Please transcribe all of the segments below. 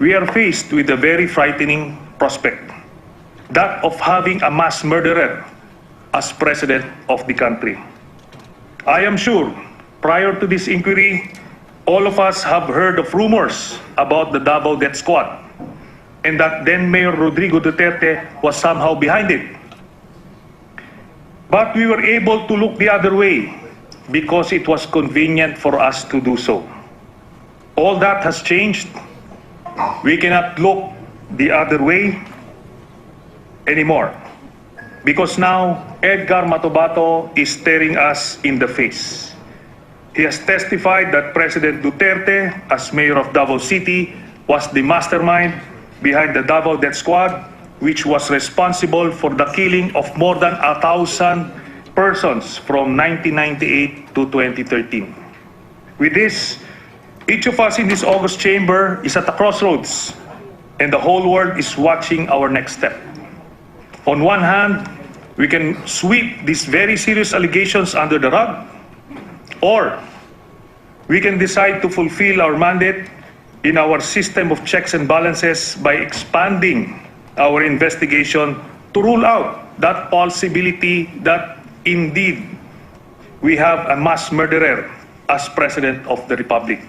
we are faced with a very frightening prospect, that of having a mass murderer as president of the country. I am sure, prior to this inquiry, all of us have heard of rumors about the Davao Death Squad, and that then Mayor Rodrigo Duterte was somehow behind it. But we were able to look the other way because it was convenient for us to do so. All that has changed. We cannot look the other way anymore, because now Edgar Matobato is staring us in the face. He has testified that President Duterte, as mayor of Davao City, was the mastermind behind the Davao Death Squad, which was responsible for the killing of more than 1,000 persons from 1998 to 2013. With this, each of us in this August chamber is at a crossroads, and the whole world is watching our next step. On one hand, we can sweep these very serious allegations under the rug, or we can decide to fulfill our mandate in our system of checks and balances by expanding our investigation to rule out that possibility that indeed we have a mass murderer as President of the Republic.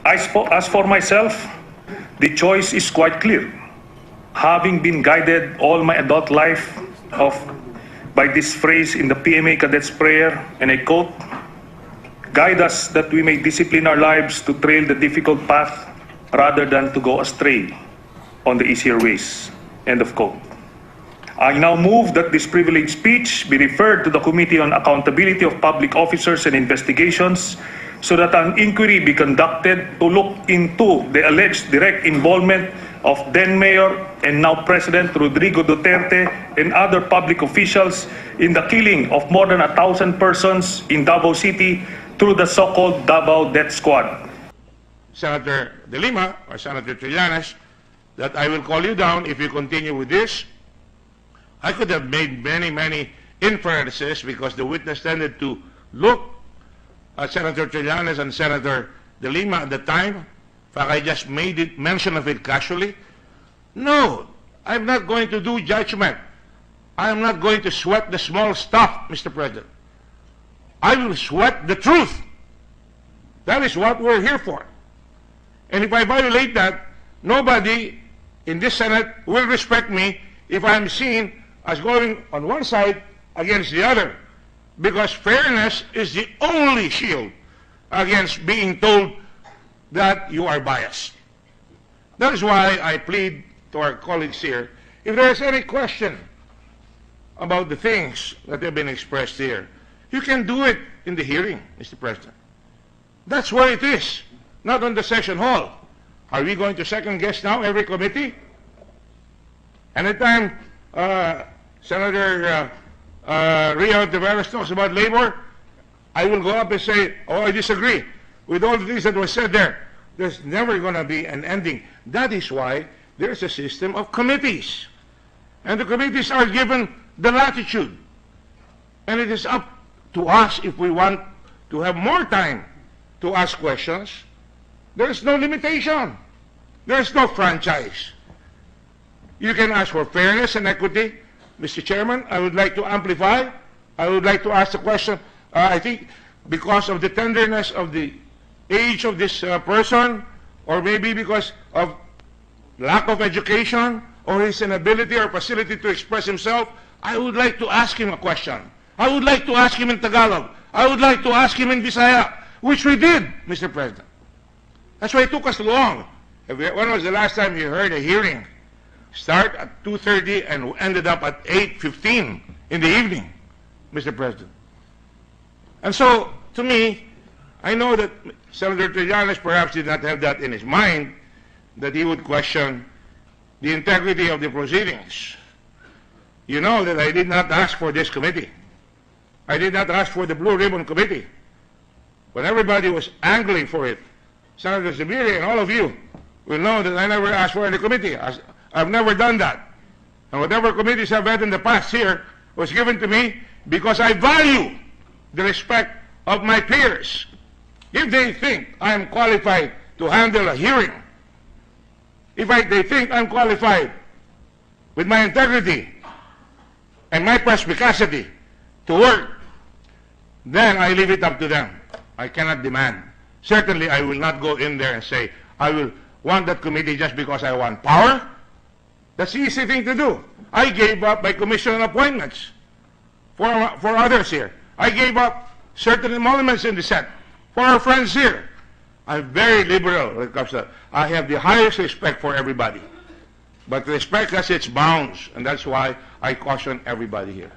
As for myself, the choice is quite clear. Having been guided all my adult life by this phrase in the PMA Cadet's Prayer, and I quote, "Guide us that we may discipline our lives to trail the difficult path rather than to go astray on the easier ways." End of quote. I now move that this privileged speech be referred to the Committee on Accountability of Public Officers and Investigations so that an inquiry be conducted to look into the alleged direct involvement of then Mayor and now President Rodrigo Duterte and other public officials in the killing of more than 1,000 persons in Davao City through the so-called Davao Death Squad. Senator De Lima or Senator Trillanes, that I will call you down if you continue with this. I could have made many inferences because the witness tended to look at Senator Trillanes and Senator De Lima at the time. In fact, I just made mention of it casually. No, I'm not going to do judgment. I am not going to sweat the small stuff, Mr. President. I will sweat the truth. That is what we're here for. And if I violate that, nobody in this Senate will respect me if I'm seen as going on one side against the other, because fairness is the only shield against being told that you are biased. That is why I plead to our colleagues here, if there is any question about the things that have been expressed here, you can do it in the hearing, Mr. President. That's where it is, not on the session hall. Are we going to second guess now every committee? Anytime Senator Rio Tavares talks about labor, I will go up and say, oh, I disagree with all the things that were said there. There's never going to be an ending. That is why there's a system of committees. And the committees are given the latitude. And it is up to us if we want to have more time to ask questions. There is no limitation. There is no franchise. You can ask for fairness and equity. Mr. Chairman, I would like to amplify. I would like to ask the question, I think because of the tenderness of the age of this person, or maybe because of lack of education, or his inability or facility to express himself, I would like to ask him a question. I would like to ask him in Tagalog. I would like to ask him in Bisaya, which we did, Mr. President. That's why it took us long. When was the last time you heard a hearing start at 2:30 and ended up at 8:15 in the evening, Mr. President? And so, to me, I know that Senator Trillanes perhaps did not have that in his mind, that he would question the integrity of the proceedings. You know that I did not ask for this committee. I did not ask for the Blue Ribbon Committee. When everybody was angling for it, Senator Zubiri and all of you will know that I never asked for any committee. I've never done that. And whatever committees I've had in the past here was given to me because I value the respect of my peers. If they think I am qualified to handle a hearing, they think I'm qualified with my integrity and my perspicacity to work, then I leave it up to them. I cannot demand. Certainly, I will not go in there and say, I will want that committee just because I want power. That's the easy thing to do. I gave up my commission appointments for others here. I gave up certain emoluments in the Senate for our friends here. I'm very liberal when it comes to that. I have the highest respect for everybody. But respect has its bounds, and that's why I caution everybody here.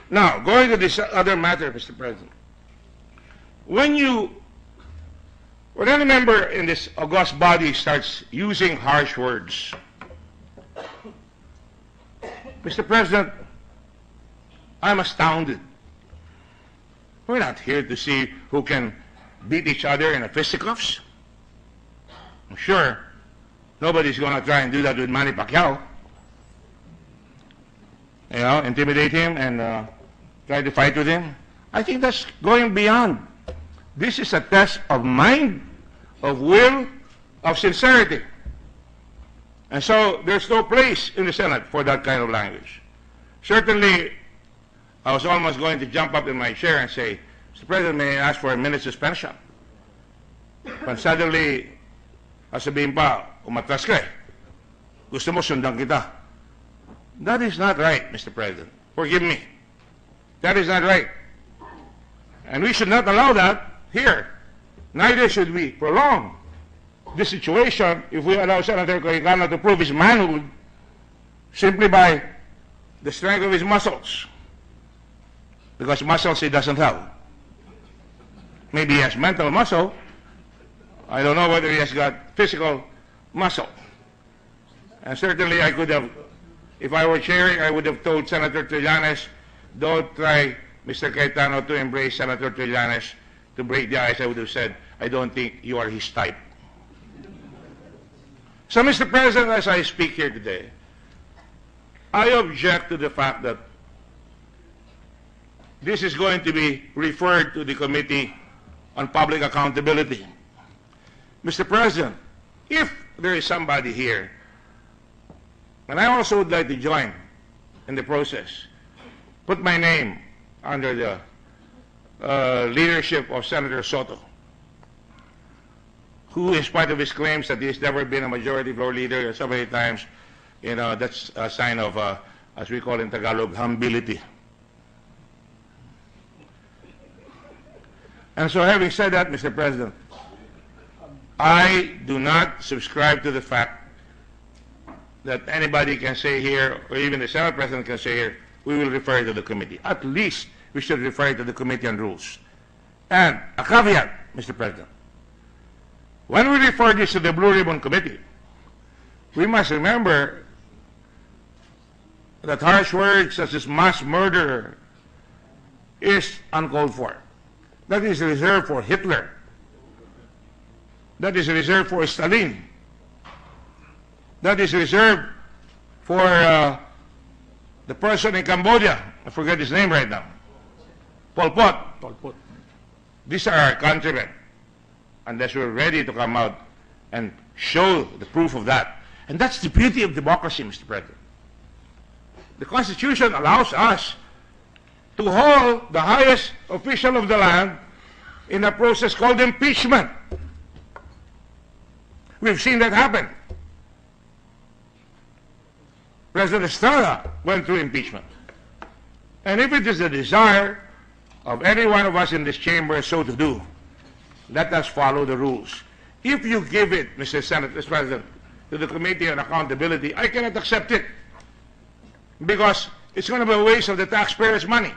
Now, going to this other matter, Mr. President. When any member in this august body starts using harsh words, Mr. President, I'm astounded. We're not here to see who can beat each other in a fisticuffs. I'm sure nobody's going to try and do that with Manny Pacquiao. You know, intimidate him and try to fight with him. I think that's going beyond. This is a test of mind, of will, of sincerity. And so there's no place in the Senate for that kind of language. Certainly, I was almost going to jump up in my chair and say, Mr. President, may I ask for a minute suspension? But suddenly, sabihin pa, umatras ka eh. Gusto mo sundan kita. That is not right, Mr. President. Forgive me. That is not right. And we should not allow that here. Neither should we prolong this situation if we allow Senator Cayetano to prove his manhood simply by the strength of his muscles. Because muscles he doesn't have. Maybe he has mental muscle. I don't know whether he has got physical muscle. And certainly I could have, if I were chairing, I would have told Senator Trillanes, don't try, Mr. Cayetano, to embrace Senator Trillanes, to break the ice. I would have said, I don't think you are his type. So, Mr. President, as I speak here today, I object to the fact that this is going to be referred to the Committee on Public Accountability. Mr. President, if there is somebody here, and I also would like to join in the process, put my name under the leadership of Senator Soto, who, in spite of his claims that he's never been a majority floor leader so many times, you know, that's a sign of, as we call in Tagalog, humility. And so having said that, Mr. President, I do not subscribe to the fact that anybody can say here, or even the Senate President can say here, we will refer it to the committee. At least we should refer it to the Committee on Rules. And a caveat, Mr. President, when we refer this to the Blue Ribbon Committee, we must remember that harsh words such as mass murder is uncalled for. That is reserved for Hitler. That is reserved for Stalin. That is reserved for the person in Cambodia. I forget his name right now. Pol Pot. Pol Pot. These are our countrymen. Unless we're ready to come out and show the proof of that. And that's the beauty of democracy, Mr. President. The Constitution allows us to hold the highest official of the land in a process called impeachment. We've seen that happen. President Estrada went through impeachment. And if it is the desire of any one of us in this chamber so to do, let us follow the rules. If you give it, Mr. President, to the Committee on Accountability, I cannot accept it. Because it's going to be a waste of the taxpayers' money.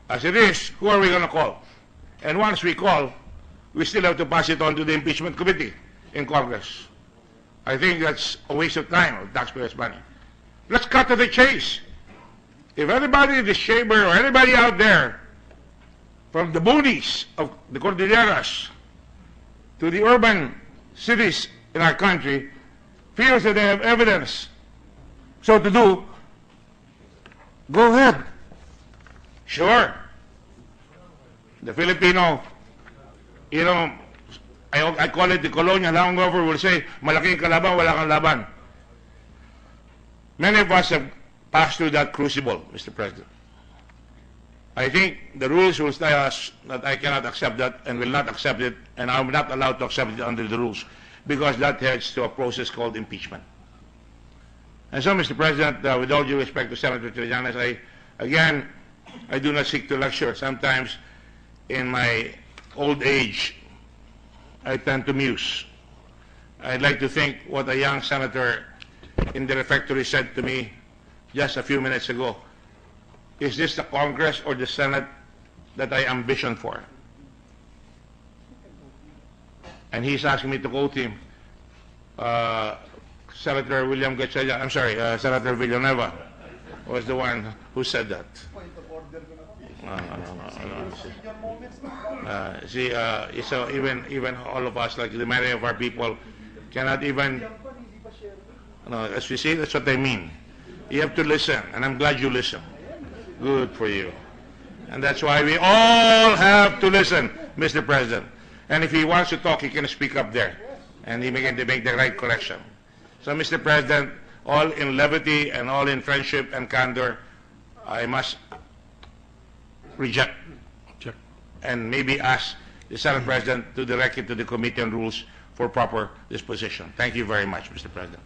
As it is, who are we going to call? And once we call, we still have to pass it on to the Impeachment Committee in Congress. I think that's a waste of time, of taxpayers' money. Let's cut to the chase. If anybody in this chamber or anybody out there from the boonies of the Cordilleras to the urban cities in our country feels that they have evidence so to do, go ahead. Sure. The Filipino, you know, I call it the colonial hangover, will say, malaking kalaban, wala kang laban. Many of us have passed through that crucible, Mr. President. I think the rules will tell us that I cannot accept that and will not accept it, and I'm not allowed to accept it under the rules, because that heads to a process called impeachment. And so, Mr. President, with all due respect to Senator Trillanes, I do not seek to lecture. Sometimes, in my old age, I tend to muse. I'd like to think what a young senator in the refectory said to me just a few minutes ago. Is this the Congress or the Senate that I ambition for? And he's asking me to quote him. Senator William Gatchalian, I'm sorry, Senator Villanueva was the one who said that. No. So even all of us, like the many of our people, cannot even. No, as we say, that's what I mean. You have to listen, and I'm glad you listen. Good for you. And that's why we all have to listen, Mr. President. And if he wants to talk, he can speak up there, and he can make the right correction. So, Mr. President, all in levity and all in friendship and candor, I must reject and maybe ask the Senate President to direct it to the Committee on Rules for proper disposition. Thank you very much, Mr. President.